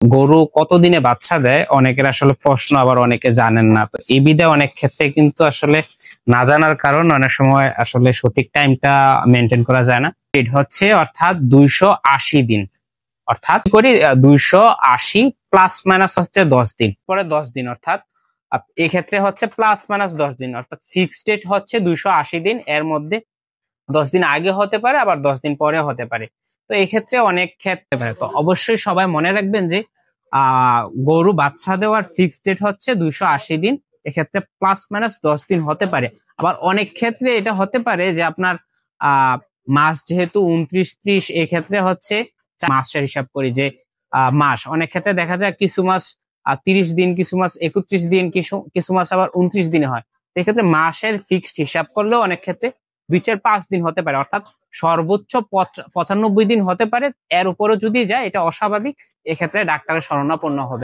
গরু কতদিনে বাচ্চা দেয় অনেকের আসলে প্রশ্ন, আবার অনেকে জানেন না। তো এই বিধায় অনেক ক্ষেত্রে কিন্তু আসলে না জানার কারণ অনেক সময় আসলে সঠিক টাইমটা মেনটেন করা যায় না। এটা হচ্ছে অর্থাৎ 280 দিন, অর্থাৎ করি 280 প্লাস মাইনাস হচ্ছে 10 দিন, পরে 10 দিন, অর্থাৎ এক্ষেত্রে হচ্ছে প্লাস মাইনাস 10 দিন, অর্থাৎ ফিক্সড ডেট হচ্ছে 280 দিন। এর মধ্যে 10 দিন আগে হতে পারে, আবার 10 দিন পরে হতে পারে। তো এই ক্ষেত্রে অনেক ক্ষেত্রে পারে। তো অবশ্যই সবাই মনে রাখবেন যে গরু বাচ্চা দেওয়ার ফিক্সড ডেট হচ্ছে 280 দিন। এক্ষেত্রে প্লাস মাইনাস 10 দিন হতে পারে। আবার অনেক ক্ষেত্রে এটা হতে পারে যে আপনার মাস যেহেতু 29-30, এক্ষেত্রে হচ্ছে মাসের হিসাব করি যে মাস, অনেক ক্ষেত্রে দেখা যায় কিছু মাস 30 দিন, কিছু মাস 31 দিন, কিছু মাস আবার 29 দিনে হয়। এক্ষেত্রে মাসের ফিক্সড হিসাব করলেও অনেক ক্ষেত্রে 2, 4, 5 দিন হতে পারে, অর্থাৎ সর্বোচ্চ 95 দিন হতে পারে। এর উপরও যদি যায় এটা অস্বাভাবিক, এক্ষেত্রে ডাক্তারের শরণাপন্ন হবে।